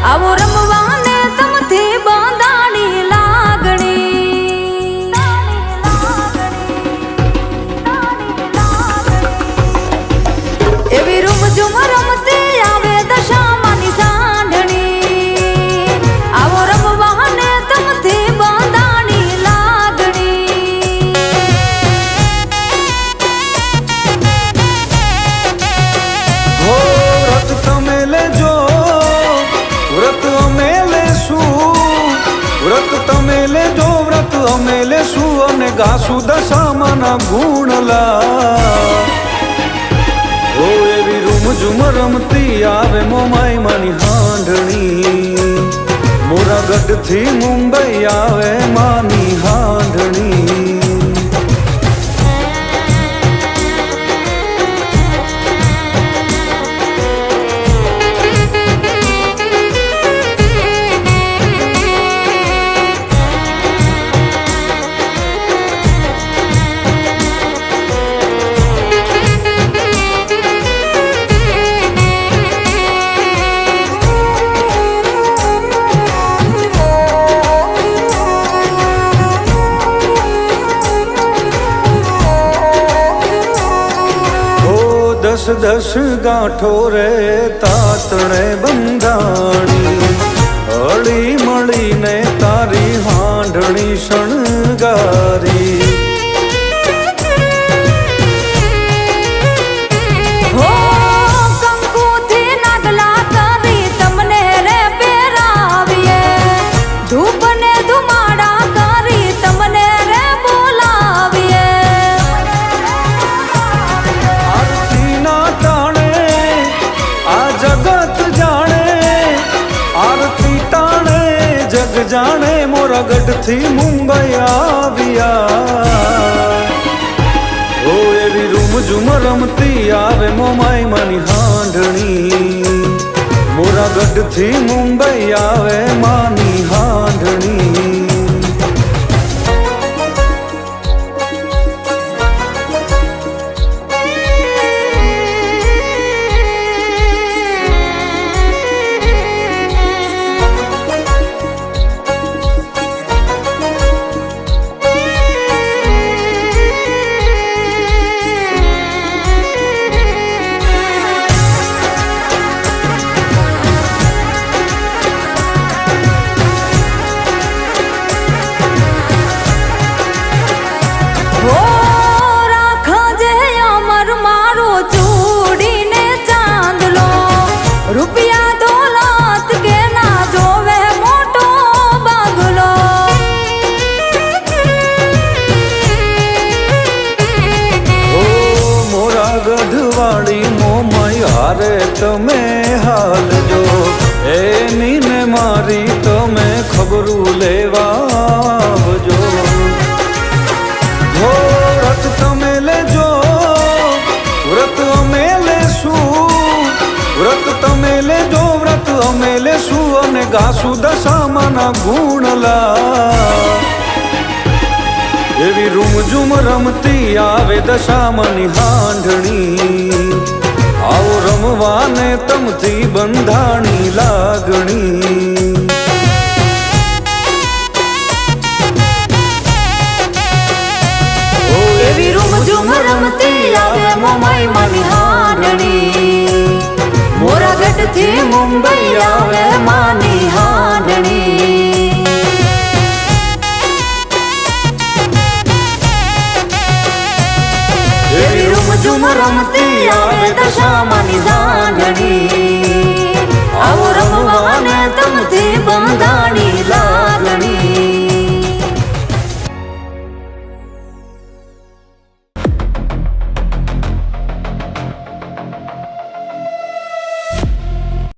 આવો રમવાને તમથી બાંધાણી લાગણી એવી રૂમઝૂમ રમતી આવે દશામાની સાંઢણી આવો રમવાને તમથી બાંધાણી લાગણી હો રત તમે લેજો વ્રત અમે લેશું વ્રત તમે લેજો વ્રત અમે લેશું અને ગાશું દશામાના ગુણલા ઓ એવી રૂમઝૂમ રમતી આવે મોમાઈ માની હાંડણી મોરાગઢથી મુંબઈ આવે માની હાંડણી દસ દસ ગાંઠો રે તાતણે બંધાણી હળી મળીને તારી હાંડણી શણગારી હો કંકુથી નાગલા કરી તમને રે પહેરાવીએ ધૂપ ને ધુમાડા કરી તમને રે બોલાવીએ આરતીના ટાણે આ જગત જાણે આરતી ટાણે જગ જાણે મોરાગઢથી મુંબઈ આવ્યા ઓ એવી રૂમઝૂમ રમતી આવે મોમાઈ માની હાંડણી મોરાગઢથી મુંબઈ આવે માની હાંડણી રૂપિયા દોલત કે ના જોવે મોટો બંગલો ઓ મોરાગઢ વાળી મોમાઈ હારે તમે હાલજો એની ને મારી તમે ખબરું લેવા આવજો હો વ્રત તમે લેજો વ્રત અમે લેશું વ્રત તમે લેજો વ્રત અમે લેશું અને ગાશું દશામાના ગુણલા એવી રૂમઝૂમ રમતી આવે દશામાની હાંડણી આવો રમવાને તમથી બંધાણી લાગણી એવી રૂમઝૂમ રમતી આવે મોમાઈ માની હાંડણી મોરાગઢથી મુંબઈ આવે માની હાંડણી એવી રૂમઝૂમ રમતી આવે દશામાની સાંઢણી